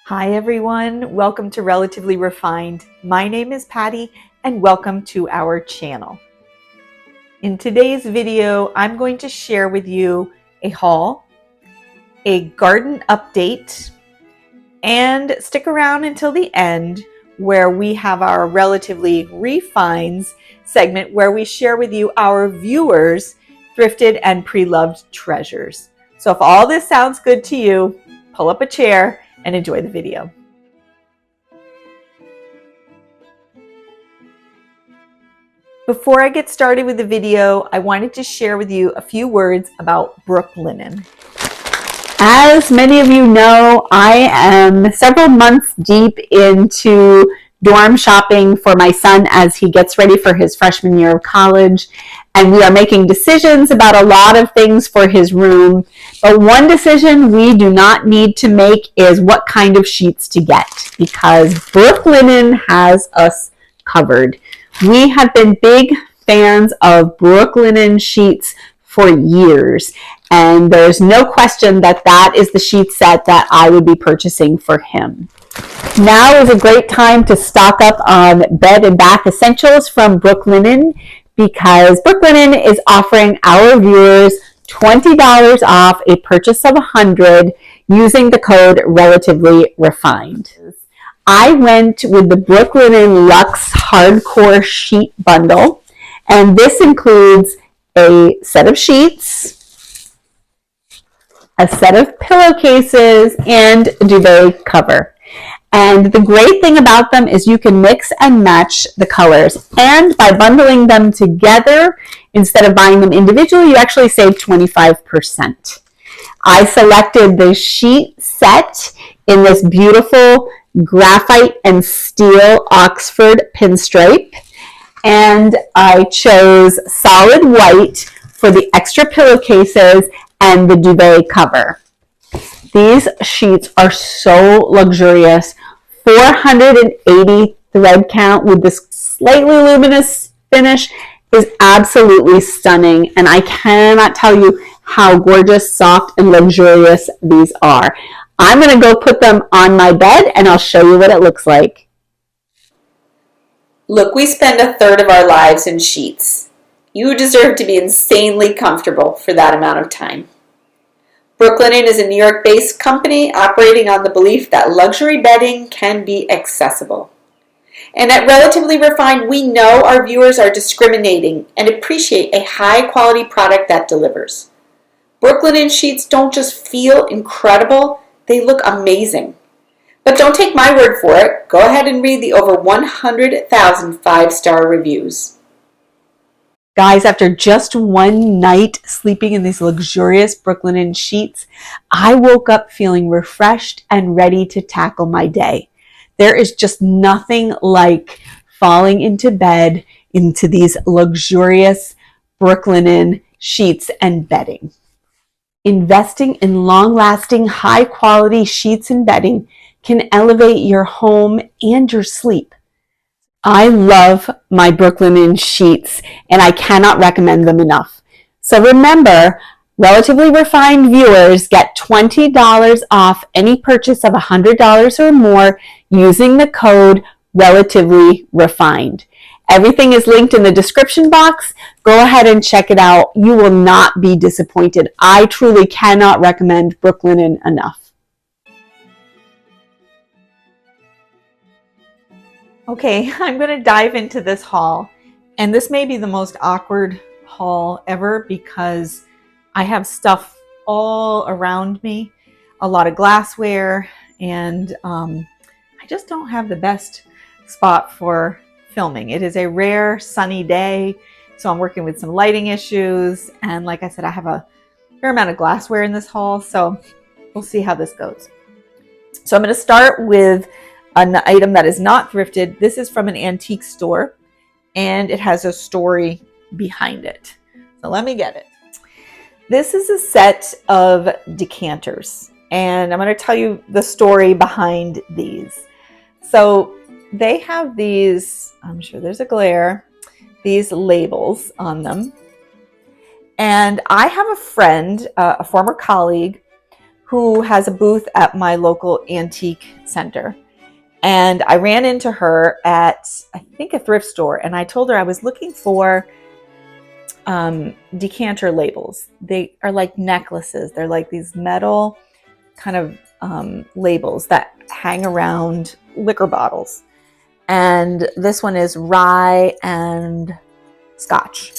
Hi everyone, welcome to Relatively Refined. My name is Patty and welcome to our channel. In today's video, I'm going to share with you a haul, a garden update, and stick around until the end where we have our Relatively Refined segment where we share with you our viewers' thrifted and pre-loved treasures. So if all this sounds good to you, pull up a chair and enjoy the video. Before I get started with the video, I wanted to share with you a few words about Brook Linen. As many of you know, I am several months deep into dorm shopping for my son as he gets ready for his freshman year of college. And we are making decisions about a lot of things for his room. But one decision we do not need to make is what kind of sheets to get, because Brook Linen has us covered. We have been big fans of Brook Linen sheets for years. And there's no question that that is the sheet set that I would be purchasing for him. Now is a great time to stock up on bed and bath essentials from Brook Linen, because Brook Linen is offering our viewers $20 off a purchase of $100 using the code RELATIVELYREFINED. I went with the Brook Linen Luxe Hardcore Sheet Bundle, and this includes a set of sheets, a set of pillowcases, and a duvet cover. And the great thing about them is you can mix and match the colors. And by bundling them together, instead of buying them individually, you actually save 25%. I selected the sheet set in this beautiful graphite and steel Oxford pinstripe. And I chose solid white for the extra pillowcases and the duvet cover. These sheets are so luxurious. 480 thread count with this slightly luminous finish is absolutely stunning, and I cannot tell you how gorgeous, soft, and luxurious these are. I'm going to go put them on my bed and I'll show you what it looks like. Look, we spend a third of our lives in sheets. You deserve to be insanely comfortable for that amount of time. Brook Linen is a New York-based company operating on the belief that luxury bedding can be accessible. And at Relatively Refined, we know our viewers are discriminating and appreciate a high-quality product that delivers. Brook Linen sheets don't just feel incredible, they look amazing. But don't take my word for it. Go ahead and read the over 100,000 five-star reviews. Guys, after just one night sleeping in these luxurious Brook Linen sheets, I woke up feeling refreshed and ready to tackle my day. There is just nothing like falling into bed into these luxurious Brook Linen sheets and bedding. Investing in long-lasting, high-quality sheets and bedding can elevate your home and your sleep. I love my Brook Linen sheets, and I cannot recommend them enough. So remember, Relatively Refined viewers get $20 off any purchase of $100 or more using the code Relatively Refined. Everything is linked in the description box. Go ahead and check it out. You will not be disappointed. I truly cannot recommend Brook Linen enough. Okay, I'm going to dive into this haul, and this may be the most awkward haul ever because I have stuff all around me, a lot of glassware, and I just don't have the best spot for filming. It is a rare sunny day, so I'm working with some lighting issues, and like I said, I have a fair amount of glassware in this haul, so we'll see how this goes. So I'm going to start with an item that is not thrifted. This is from an antique store, and it has a story behind it. So let me get it. This is a set of decanters, and I'm going to tell you the story behind these. So they have these, I'm sure there's a glare, these labels on them. And I have a friend, a former colleague, who has a booth at my local antique center. And I ran into her at, I think, a thrift store, and I told her I was looking for decanter labels. They are like necklaces. They're like these metal kind of labels that hang around liquor bottles. And this one is rye and scotch.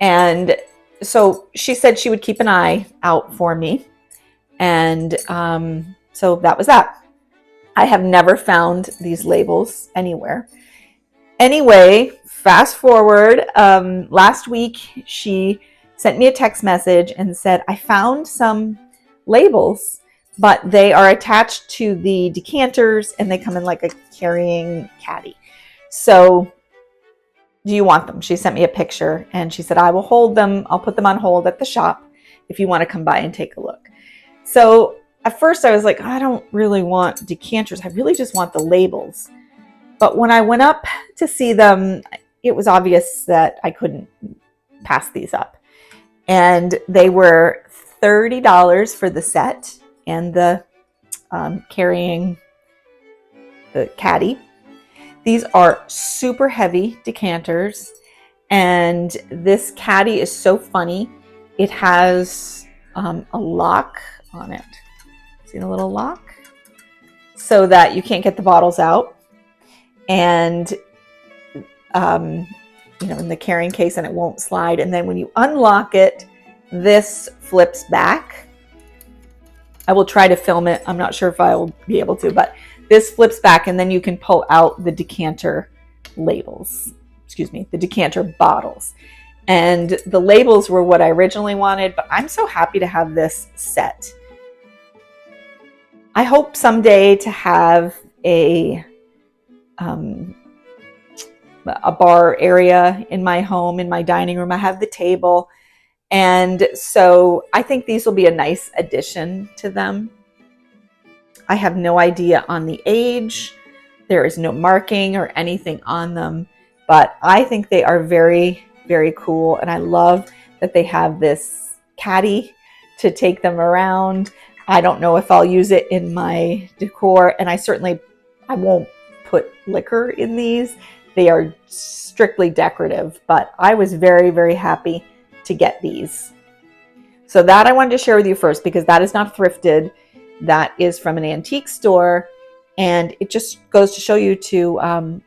And so she said she would keep an eye out for me. And so that was that. I have never found these labels anywhere. Anyway, fast forward, last week she sent me a text message and said, I found some labels, but they are attached to the decanters and they come in like a carrying caddy. So do you want them? She sent me a picture and she said, I will hold them. I'll put them on hold at the shop if you want to come by and take a look. So at first I was like, I don't really want decanters. I really just want the labels. But when I went up to see them, it was obvious that I couldn't pass these up. And they were $30 for the set and the carrying the caddy. These are super heavy decanters. And this caddy is so funny. It has a lock on it. See the little lock? So that you can't get the bottles out. And, in the carrying case, and it won't slide. And then when you unlock it, this flips back. I will try to film it. I'm not sure if I will be able to, but this flips back and then you can pull out the decanter labels. Excuse me, the decanter bottles. And the labels were what I originally wanted, but I'm so happy to have this set. I hope someday to have a bar area in my home, in my dining room. I have the table. And so I think these will be a nice addition to them. I have no idea on the age. There is no marking or anything on them, but I think they are very, very cool. And I love that they have this caddy to take them around. I don't know if I'll use it in my decor, and I won't put liquor in these. They are strictly decorative, but I was very, very happy to get these. So that I wanted to share with you first, because that is not thrifted. That is from an antique store. And it just goes to show you to,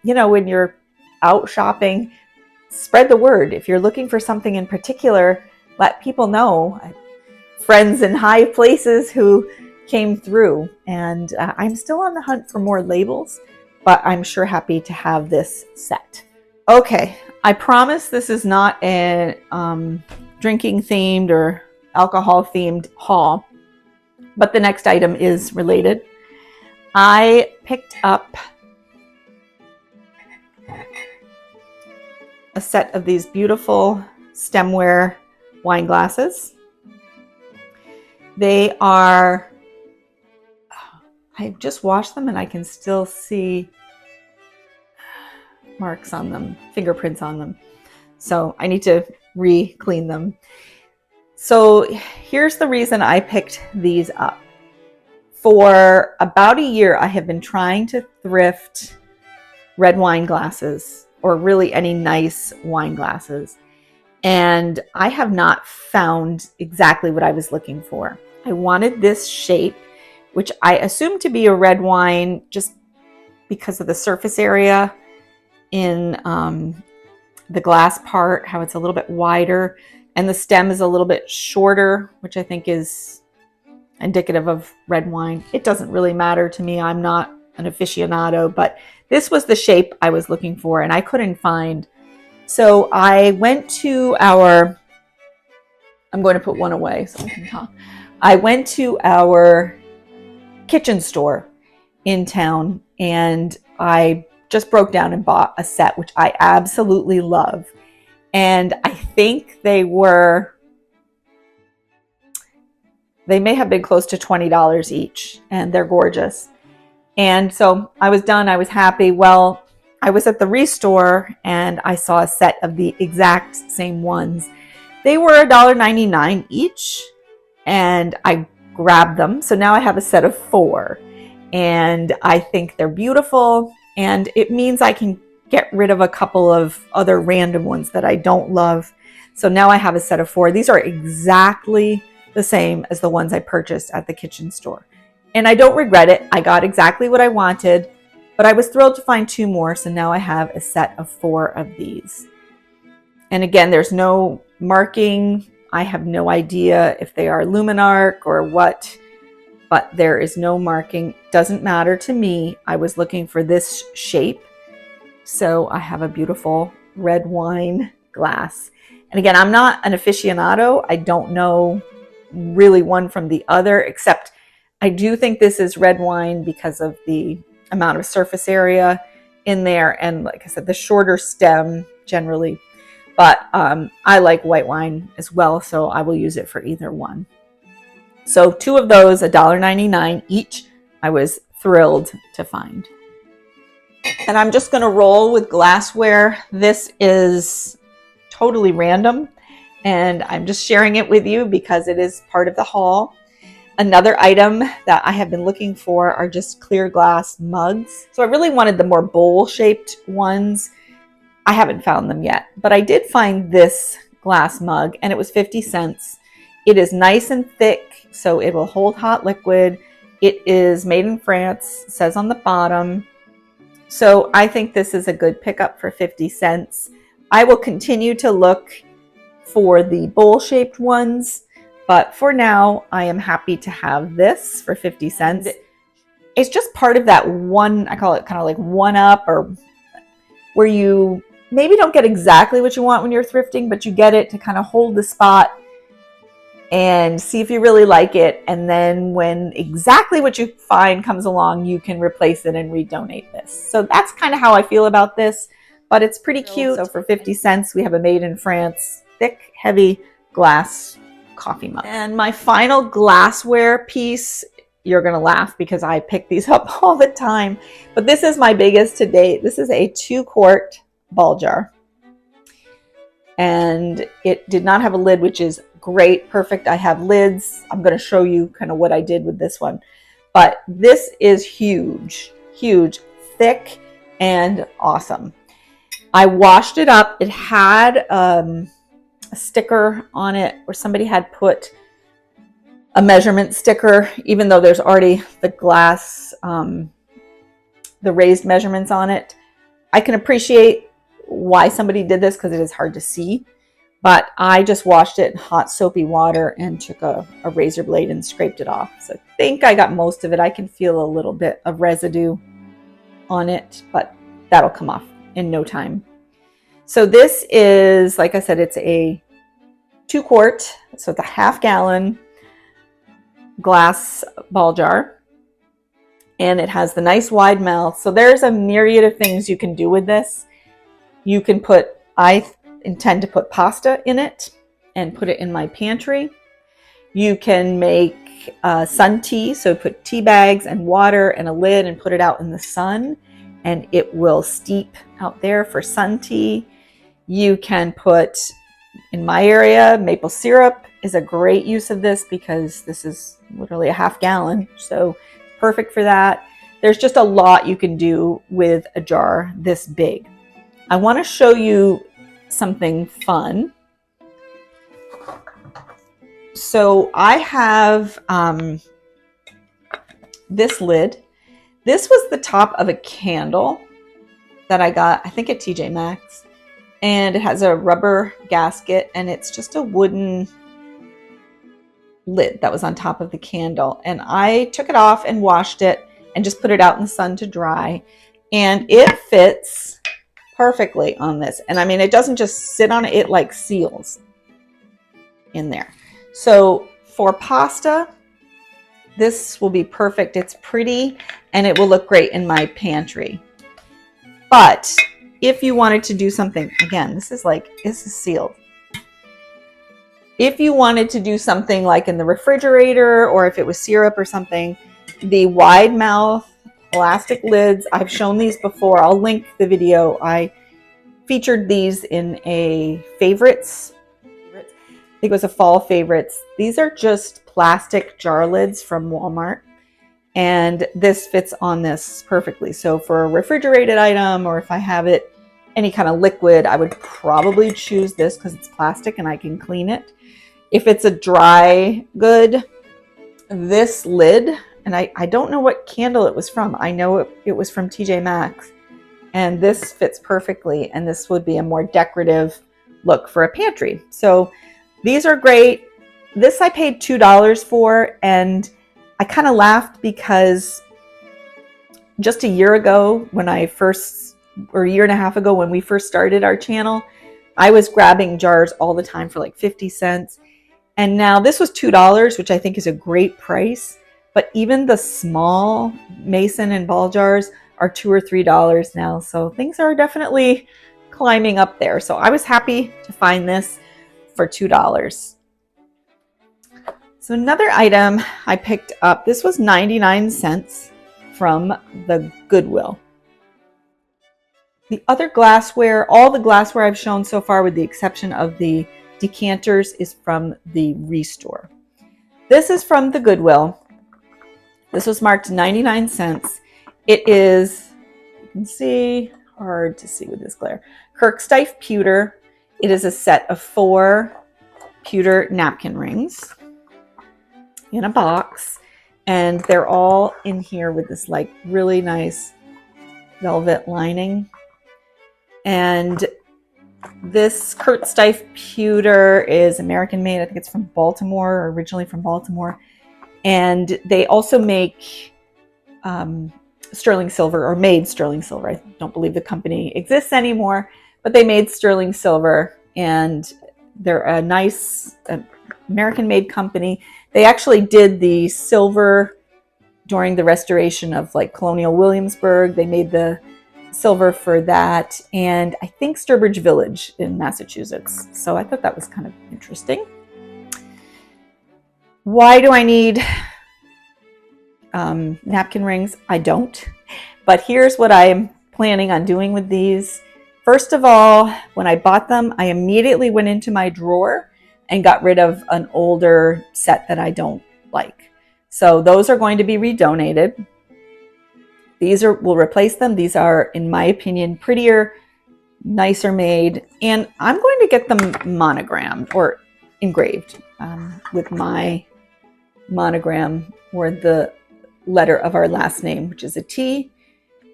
when you're out shopping, spread the word. If you're looking for something in particular, let people know. Friends in high places who came through. And I'm still on the hunt for more labels, but I'm sure happy to have this set. Okay, I promise this is not a drinking themed or alcohol themed haul, but the next item is related. I picked up a set of these beautiful stemware wine glasses. They are, I just washed them and I can still see marks on them, fingerprints on them. So I need to re-clean them. So here's the reason I picked these up. For about a year, I have been trying to thrift red wine glasses, or really any nice wine glasses. And I have not found exactly what I was looking for. I wanted this shape, which I assumed to be a red wine just because of the surface area in the glass part, how it's a little bit wider, and the stem is a little bit shorter, which I think is indicative of red wine. It doesn't really matter to me. I'm not an aficionado, but this was the shape I was looking for and I couldn't find. So I went to I'm going to put one away so I can talk. I went to our kitchen store in town and I just broke down and bought a set, which I absolutely love. And I think they may have been close to $20 each, and they're gorgeous. And so I was done. I was happy. Well, I was at the Restore and I saw a set of the exact same ones. They were $1.99 each. And I grabbed them. So now I have a set of 4, and I think they're beautiful, and it means I can get rid of a couple of other random ones that I don't love. So now I have a set of 4. These are exactly the same as the ones I purchased at the kitchen store. And I don't regret it. I got exactly what I wanted, but I was thrilled to find 2 more. So now I have a set of 4 of these. And again, there's no marking. I have no idea if they are Luminarc or what, but there is no marking. Doesn't matter to me. I was looking for this shape. So I have a beautiful red wine glass. And again, I'm not an aficionado. I don't know really one from the other, except I do think this is red wine because of the amount of surface area in there. And like I said, the shorter stem generally, but I like white wine as well. So I will use it for either one. So 2 of those, $1.99 each. I was thrilled to find. And I'm just going to roll with glassware. This is totally random, and I'm just sharing it with you because it is part of the haul. Another item that I have been looking for are just clear glass mugs. So I really wanted the more bowl-shaped ones. I haven't found them yet, but I did find this glass mug, and it was 50 cents. It is nice and thick, so it will hold hot liquid. It is made in France, it says on the bottom. So I think this is a good pickup for 50 cents. I will continue to look for the bowl-shaped ones, but for now, I am happy to have this for 50 cents. It's just part of that one, I call it kind of like one-up, or where you maybe don't get exactly what you want when you're thrifting, but you get it to kind of hold the spot and see if you really like it. And then when exactly what you find comes along, you can replace it and redonate this. So that's kind of how I feel about this, but it's pretty cute. So for 50 cents, we have a made in France, thick, heavy glass coffee mug. And my final glassware piece, you're going to laugh because I pick these up all the time, but this is my biggest to date. This is a 2-quart ball jar. And it did not have a lid, which is great, perfect. I have lids. I'm going to show you kind of what I did with this one. But this is huge, huge, thick, and awesome. I washed it up. It had a sticker on it where somebody had put a measurement sticker, even though there's already the glass, the raised measurements on it. I can appreciate why somebody did this because it is hard to see, but I just washed it in hot soapy water and took a razor blade and scraped it off. So I think I got most of it. I can feel a little bit of residue on it, but that'll come off in no time. So this is, like I said, it's a 2-quart, so it's a half-gallon glass ball jar, and it has the nice wide mouth. So there's a myriad of things you can do with this. You can put, I intend to put pasta in it and put it in my pantry. You can make sun tea, so put tea bags and water and a lid and put it out in the sun, and it will steep out there for sun tea. You can put, in my area, maple syrup is a great use of this because this is literally a half-gallon, so perfect for that. There's just a lot you can do with a jar this big. I want to show you something fun. So I have this lid. This was the top of a candle that I got, I think at TJ Maxx. And it has a rubber gasket, and it's just a wooden lid that was on top of the candle. And I took it off and washed it and just put it out in the sun to dry. And it fits perfectly on this. And I mean, it doesn't just sit on it, it like seals in there. So for pasta, this will be perfect. It's pretty and it will look great in my pantry. But if you wanted to do something, again, this is sealed. If you wanted to do something like in the refrigerator, or if it was syrup or something, the wide mouth elastic lids, I've shown these before. I'll link the video. I featured these in a favorites. I think it was a fall favorites. These are just plastic jar lids from Walmart. And this fits on this perfectly. So for a refrigerated item, or if I have it any kind of liquid, I would probably choose this because it's plastic and I can clean it. If it's a dry good, this lid, and I don't know what candle it was from. I know it was from TJ Maxx. And this fits perfectly. And this would be a more decorative look for a pantry. So these are great. This I paid $2 for, and I kind of laughed because just a year ago or a year and a half ago when we first started our channel, I was grabbing jars all the time for like 50 cents. And now this was $2, which I think is a great price. But even the small mason and ball jars are $2 or $3 now. So things are definitely climbing up there. So I was happy to find this for $2. So another item I picked up, this was 99 cents from the Goodwill. The other glassware, all the glassware I've shown so far with the exception of the decanters, is from the Restore. This is from the Goodwill. This was marked 99 cents. It is, you can see, hard to see with this glare, Kirksteiff pewter. It is a set of 4 pewter napkin rings in a box, and they're all in here with this like really nice velvet lining. And this Kirksteiff pewter is American made. I think it's from Baltimore, originally from Baltimore. And they also make sterling silver, or made sterling silver. I don't believe the company exists anymore, but they made sterling silver, and they're a nice American made company. They actually did the silver during the restoration of like Colonial Williamsburg. They made the silver for that, and I think Sturbridge Village in Massachusetts. So I thought that was kind of interesting. Why do I need napkin rings? I don't. But here's what I'm planning on doing with these. First of all, when I bought them, I immediately went into my drawer and got rid of an older set that I don't like. So those are going to be redonated. We'll replace them. These are, in my opinion, prettier, nicer made, and I'm going to get them monogrammed or engraved with my monogram, or the letter of our last name, which is a T.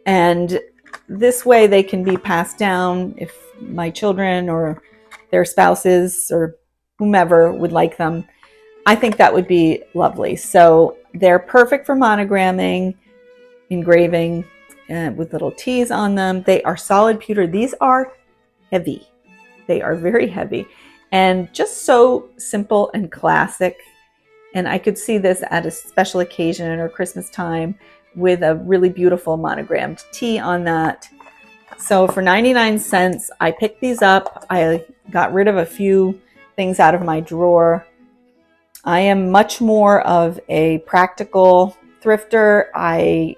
And this way they can be passed down if my children or their spouses or whomever would like them. I think that would be lovely. So they're perfect for monogramming, engraving, with little T's on them. They are solid pewter. These are heavy. They are very heavy and just so simple and classic. And I could see this at a special occasion or Christmas time with a really beautiful monogrammed T on that. So for 99 cents, I picked these up. I got rid of a few things out of my drawer. I am much more of a practical thrifter. I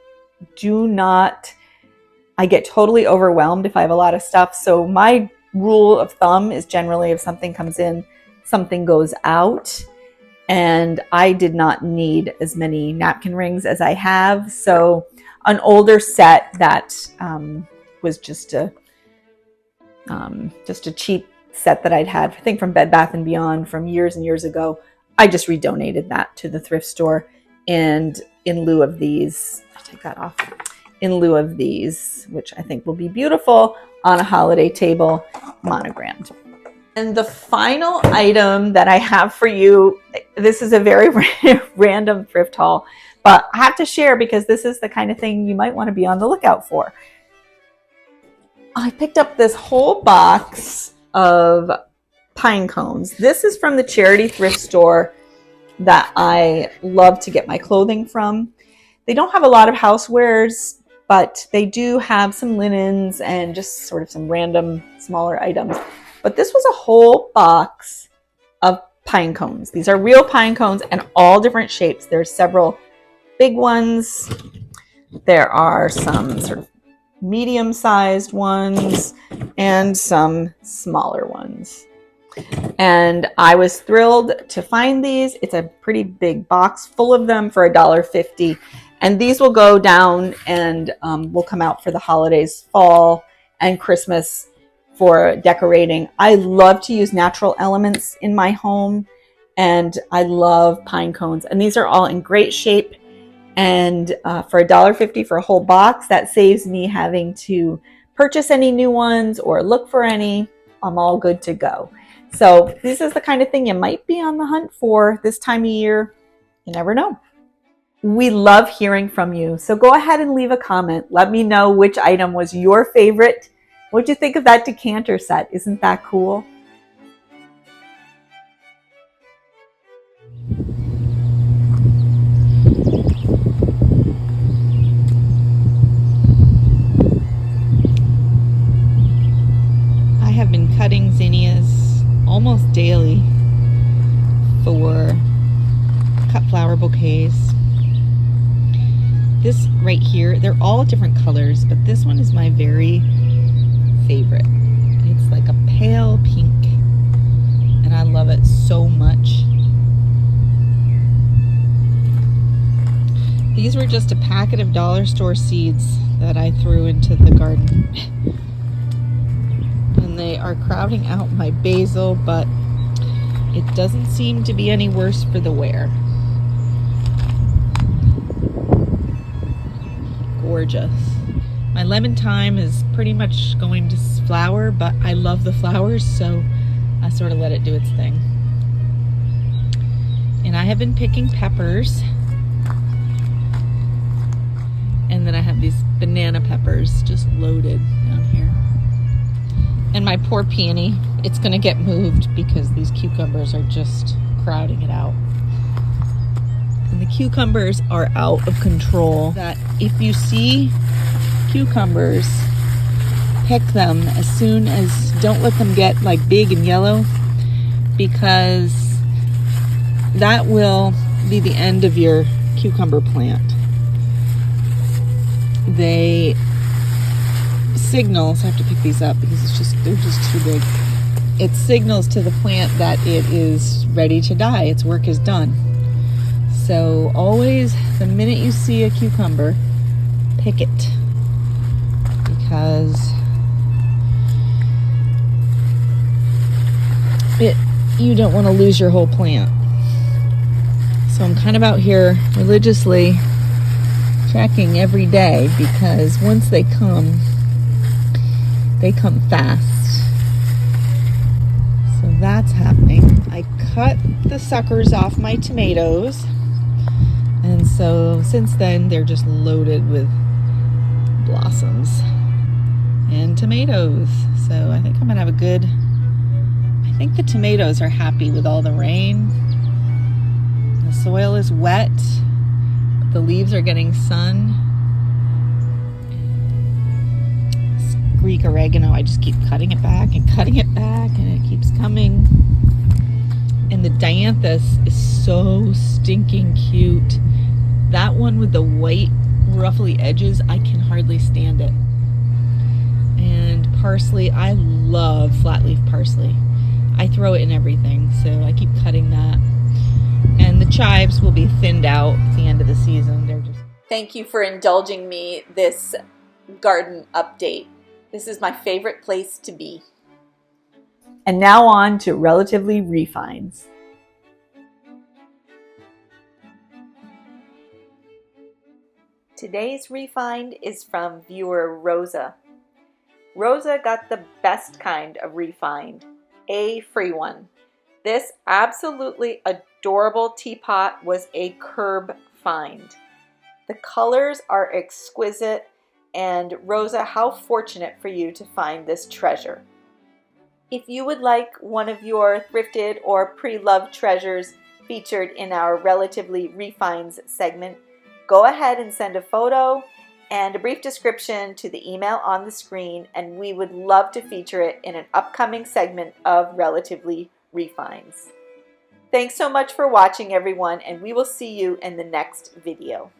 get totally overwhelmed if I have a lot of stuff. So my rule of thumb is generally if something comes in, something goes out. And I did not need as many napkin rings as I have. So an older set that was just a cheap set that I'd had, I think from Bed Bath & Beyond from years and years ago, I just redonated that to the thrift store. And in lieu of these, I'll take that off, in lieu of these, which I think will be beautiful on a holiday table, monogrammed. And the final item that I have for you, this is a very random thrift haul, but I have to share because this is the kind of thing you might want to be on the lookout for. I picked up this whole box of pine cones. This is from the charity thrift store that I love to get my clothing from. They don't have a lot of housewares, but they do have some linens and just sort of some random smaller items. But this was a whole box of pine cones. These are real pine cones and all different shapes. There's several big ones. There are some sort of medium-sized ones and some smaller ones. And I was thrilled to find these. It's a pretty big box full of them for $1.50. And these will go down and will come out for the holidays, fall and Christmas for decorating. I love to use natural elements in my home, and I love pine cones. And these are all in great shape. And for $1.50 for a whole box, that saves me having to purchase any new ones or look for any. I'm all good to go. So this is the kind of thing you might be on the hunt for this time of year. You never know. We love hearing from you. So go ahead and leave a comment. Let me know which item was your favorite. What'd you think of that decanter set? Isn't that cool? I have been cutting zinnias almost daily for cut flower bouquets. This right here, they're all different colors, but this one is my very favorite. It's like a pale pink, and I love it so much. These were just a packet of dollar store seeds that I threw into the garden. And they are crowding out my basil, but it doesn't seem to be any worse for the wear. Gorgeous. My lemon thyme is pretty much going to flower, but I love the flowers, so I sort of let it do its thing. And I have been picking peppers. And then I have these banana peppers just loaded down here. And my poor peony, it's going to get moved because these cucumbers are just crowding it out. And the cucumbers are out of control. That if you see cucumbers, pick them as soon as, don't let them get like big and yellow, because that will be the end of your cucumber plant. They signals, I have to pick these up because they're just too big. It signals to the plant that it is ready to die. Its work is done. So always, the minute you see a cucumber, pick it, because you don't want to lose your whole plant. So I'm kind of out here religiously checking every day, because once they come fast. So that's happening. I cut the suckers off my tomatoes, and so since then they're just loaded with blossoms and tomatoes. So I think I'm gonna have I think the tomatoes are happy with all the rain. The soil is wet. The leaves are getting sun. This Greek oregano, I just keep cutting it back and cutting it back, and it keeps coming. And the dianthus is so stinking cute. That one with the white ruffly edges, I can hardly stand it. And parsley, I love flat leaf parsley. I throw it in everything, so I keep cutting that. And the chives will be thinned out at the end of the season. Thank you for indulging me this garden update. This is my favorite place to be. And now on to Relatively Refines. Today's refind is from viewer Rosa. Rosa got the best kind of refind, a free one. This absolutely adorable teapot was a curb find. The colors are exquisite, and Rosa, how fortunate for you to find this treasure. If you would like one of your thrifted or pre-loved treasures featured in our Relatively Refines segment, go ahead and send a photo and a brief description to the email on the screen, and we would love to feature it in an upcoming segment of Relatively Refines. Thanks so much for watching, everyone, and we will see you in the next video.